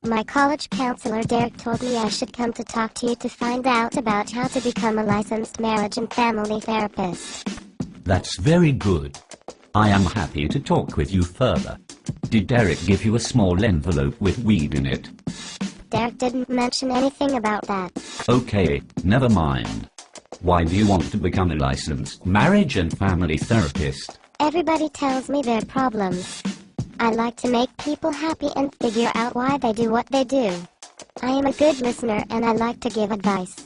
My college counselor Derek told me I should come to talk to you to find out about how to become a licensed marriage and family therapist. That's very good. I am happy to talk with you further. Did Derek give you a small envelope with weed in it? Derek didn't mention anything about that. Okay, never mind. Why do you want to become a licensed marriage and family therapist? Everybody tells me their problems. I like to make people happy and figure out why they do what they do. I am a good listener and I like to give advice.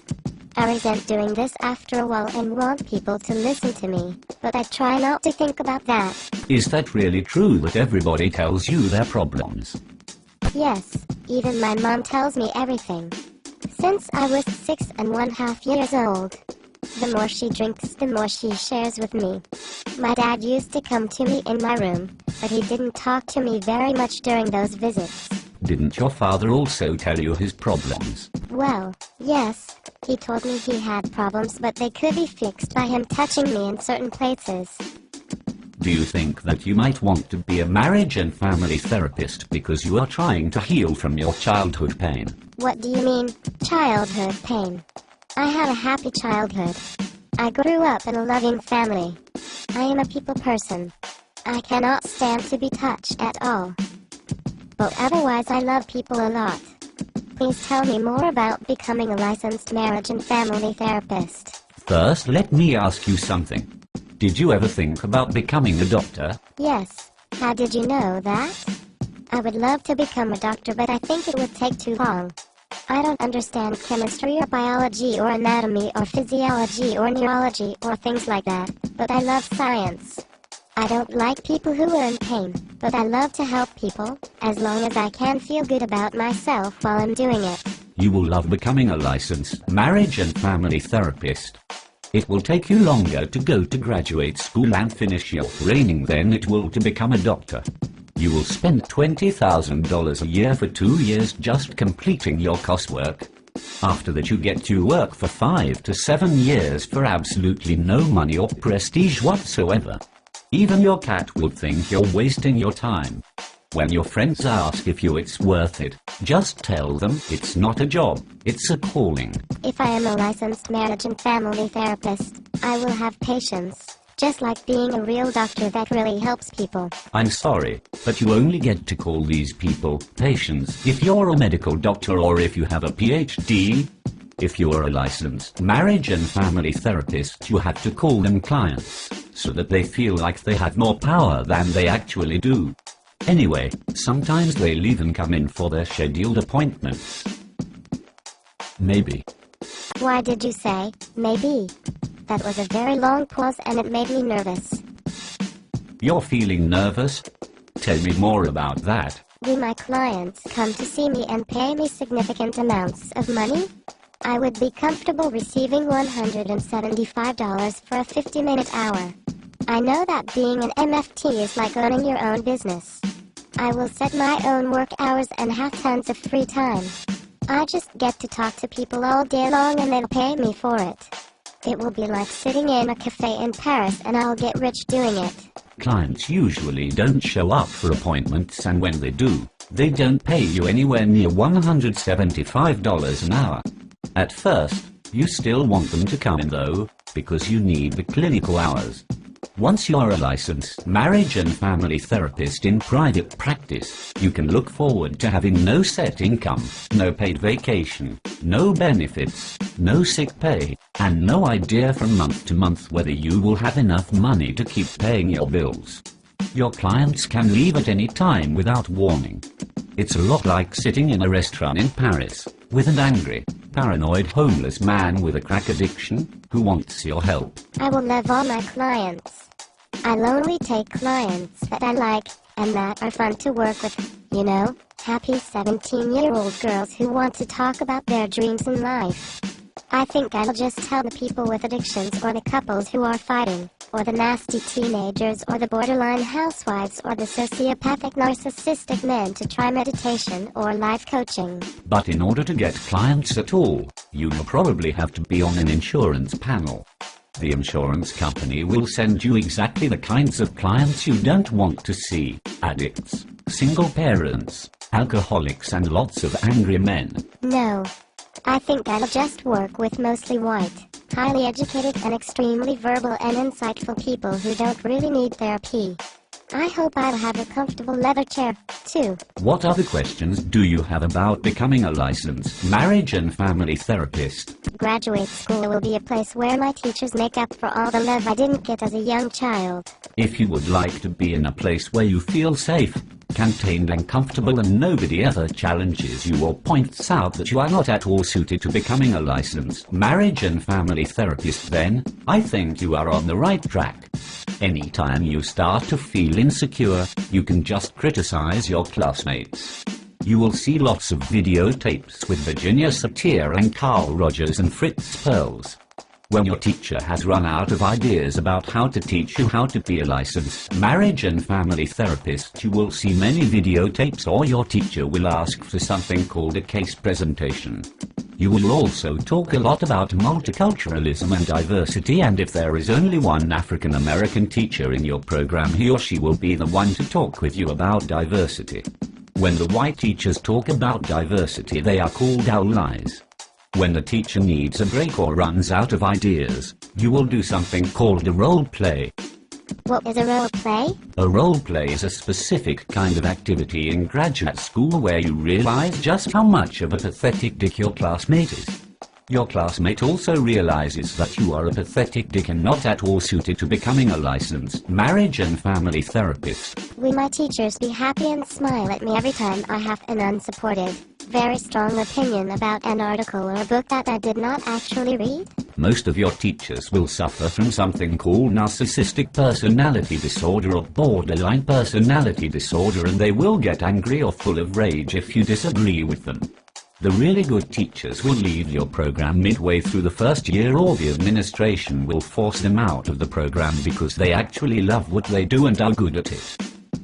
I resent doing this after a while and want people to listen to me, but I try not to think about that. Is that really true that everybody tells you their problems? Yes, even my mom tells me everything. Since I was 6.5 years old. The more she drinks, the more she shares with me. My dad used to come to me in my room, but he didn't talk to me very much during those visits. Didn't your father also tell you his problems? Well, yes, he told me he had problems, but they could be fixed by him touching me in certain places. Do you think that you might want to be a marriage and family therapist because you are trying to heal from your childhood pain? What do you mean, childhood pain? I had a happy childhood. I grew up in a loving family. I am a people person. I cannot stand to be touched at all. But otherwise I love people a lot. Please tell me more about becoming a licensed marriage and family therapist. First, let me ask you something. Did you ever think about becoming a doctor? Yes. How did you know that? I would love to become a doctor, but I think it would take too long. I don't understand chemistry or biology or anatomy or physiology or neurology or things like that, but I love science. I don't like people who are in pain, but I love to help people, as long as I can feel good about myself while I'm doing it. You will love becoming a licensed marriage and family therapist. It will take you longer to go to graduate school and finish your training than it will to become a doctor. You will spend $20,000 a year for 2 years just completing your coursework. After that you get to work for 5 to 7 years for absolutely no money or prestige whatsoever. Even your cat will think you're wasting your time. When your friends ask if it's worth it, just tell them it's not a job, it's a calling. If I am a licensed marriage and family therapist, I will have patience. Just like being a real doctor that really helps people. I'm sorry, but you only get to call these people patients if you're a medical doctor or if you have a PhD. If you're a licensed marriage and family therapist, you have to call them clients, so that they feel like they have more power than they actually do. Anyway, sometimes they'll even come in for their scheduled appointments. Maybe. Why did you say, maybe? That was a very long pause and it made me nervous. You're feeling nervous? Tell me more about that. Will my clients come to see me and pay me significant amounts of money? I would be comfortable receiving $175 for a 50-minute hour. I know that being an MFT is like owning your own business. I will set my own work hours and have tons of free time. I just get to talk to people all day long and they'll pay me for it. It will be like sitting in a cafe in Paris and I'll get rich doing it. Clients usually don't show up for appointments, and when they do, they don't pay you anywhere near $175 an hour. At first, you still want them to come in though, because you need the clinical hours. Once you are a licensed marriage and family therapist in private practice, you can look forward to having no set income, no paid vacation, no benefits, no sick pay, and no idea from month to month whether you will have enough money to keep paying your bills. Your clients can leave at any time without warning. It's a lot like sitting in a restaurant in Paris with an angry, paranoid homeless man with a crack addiction who wants your help. I will love all my clients. I'll only take clients that I like and that are fun to work with, you know, happy 17-year-old girls who want to talk about their dreams in life. I think I'll just tell the people with addictions or the couples who are fighting, or the nasty teenagers or the borderline housewives or the sociopathic narcissistic men to try meditation or life coaching. But in order to get clients at all, you will probably have to be on an insurance panel. The insurance company will send you exactly the kinds of clients you don't want to see: addicts, single parents, alcoholics and lots of angry men. No. I think I'll just work with mostly white, highly educated and extremely verbal and insightful people who don't really need therapy. I hope I'll have a comfortable leather chair, too. What other questions do you have about becoming a licensed marriage and family therapist? Graduate school will be a place where my teachers make up for all the love I didn't get as a young child. If you would like to be in a place where you feel safe, contained and comfortable and nobody ever challenges you or points out that you are not at all suited to becoming a licensed marriage and family therapist, then I think you are on the right track. Anytime you start to feel insecure, you can just criticize your classmates. You will see lots of videotapes with Virginia Satir and Carl Rogers and Fritz Perls. When your teacher has run out of ideas about how to teach you how to be a licensed marriage and family therapist, you will see many videotapes, or your teacher will ask for something called a case presentation. You will also talk a lot about multiculturalism and diversity, and if there is only one African American teacher in your program, he or she will be the one to talk with you about diversity. When the white teachers talk about diversity, they are called allies. When the teacher needs a break or runs out of ideas, you will do something called a role play. What is a role play? A role play is a specific kind of activity in graduate school where you realize just how much of a pathetic dick your classmate is. Your classmate also realizes that you are a pathetic dick and not at all suited to becoming a licensed marriage and family therapist. Will my teachers be happy and smile at me every time I have an unsupported, very strong opinion about an article or a book that I did not actually read? Most of your teachers will suffer from something called narcissistic personality disorder or borderline personality disorder, and they will get angry or full of rage if you disagree with them. The really good teachers will leave your program midway through the first year, or the administration will force them out of the program because they actually love what they do and are good at it.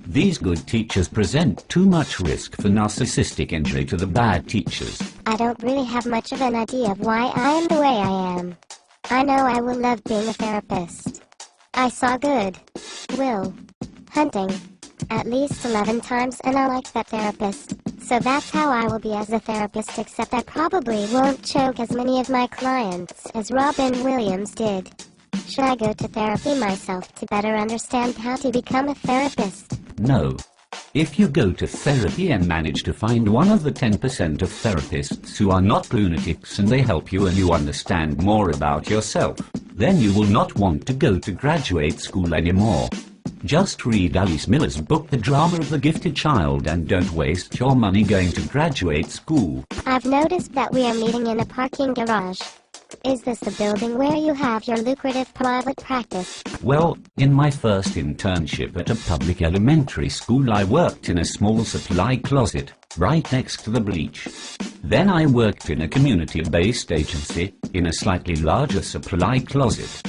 These good teachers present too much risk for narcissistic injury to the bad teachers. I don't really have much of an idea of why I am the way I am. I know I will love being a therapist. I saw Good Will Hunting at least 11 times and I like that therapist. So that's how I will be as a therapist, except I probably won't choke as many of my clients as Robin Williams did. Should I go to therapy myself to better understand how to become a therapist? No. If you go to therapy and manage to find one of the 10% of therapists who are not lunatics and they help you and you understand more about yourself, then you will not want to go to graduate school anymore. Just read Alice Miller's book The Drama of the Gifted Child and don't waste your money going to graduate school. I've noticed that we are meeting in a parking garage. Is this the building where you have your lucrative private practice? Well, in my first internship at a public elementary school, I worked in a small supply closet, right next to the bleach. Then I worked in a community-based agency, in a slightly larger supply closet.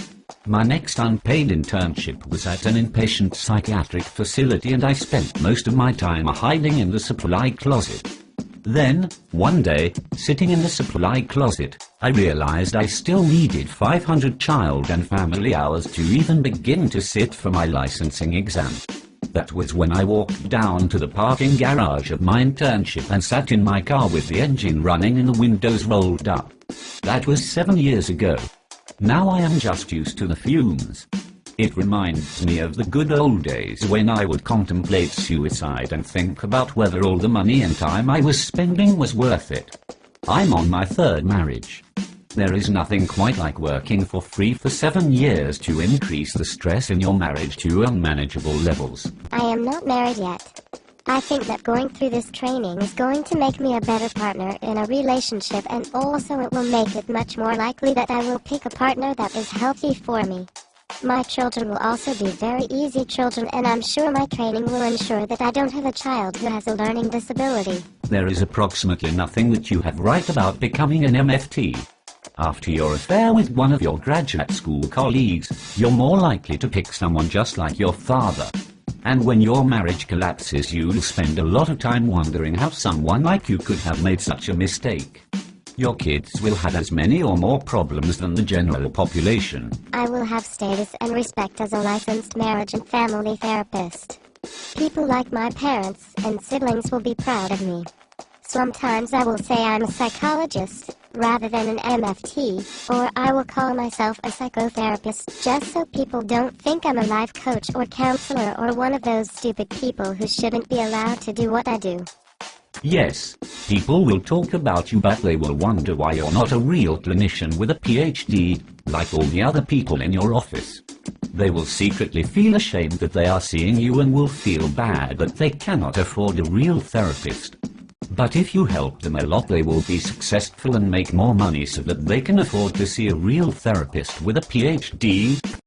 My next unpaid internship was at an inpatient psychiatric facility, and I spent most of my time hiding in the supply closet. Then, one day, sitting in the supply closet, I realized I still needed 500 child and family hours to even begin to sit for my licensing exam. That was when I walked down to the parking garage of my internship and sat in my car with the engine running and the windows rolled up. That was 7 years ago. Now I am just used to the fumes. It reminds me of the good old days when I would contemplate suicide and think about whether all the money and time I was spending was worth it. I'm on my third marriage. There is nothing quite like working for free for 7 years to increase the stress in your marriage to unmanageable levels. I am not married yet. I think that going through this training is going to make me a better partner in a relationship, and also it will make it much more likely that I will pick a partner that is healthy for me. My children will also be very easy children, and I'm sure my training will ensure that I don't have a child who has a learning disability. There is approximately nothing that you have right about becoming an MFT. After your affair with one of your graduate school colleagues, you're more likely to pick someone just like your father. And when your marriage collapses, you'll spend a lot of time wondering how someone like you could have made such a mistake. Your kids will have as many or more problems than the general population. I will have status and respect as a licensed marriage and family therapist. People like my parents and siblings will be proud of me. Sometimes I will say I'm a psychologist, rather than an MFT, or I will call myself a psychotherapist just so people don't think I'm a life coach or counselor or one of those stupid people who shouldn't be allowed to do what I do. Yes, people will talk about you, but they will wonder why you're not a real clinician with a PhD, like all the other people in your office. They will secretly feel ashamed that they are seeing you and will feel bad that they cannot afford a real therapist. But if you help them a lot, they will be successful and make more money so that they can afford to see a real therapist with a PhD.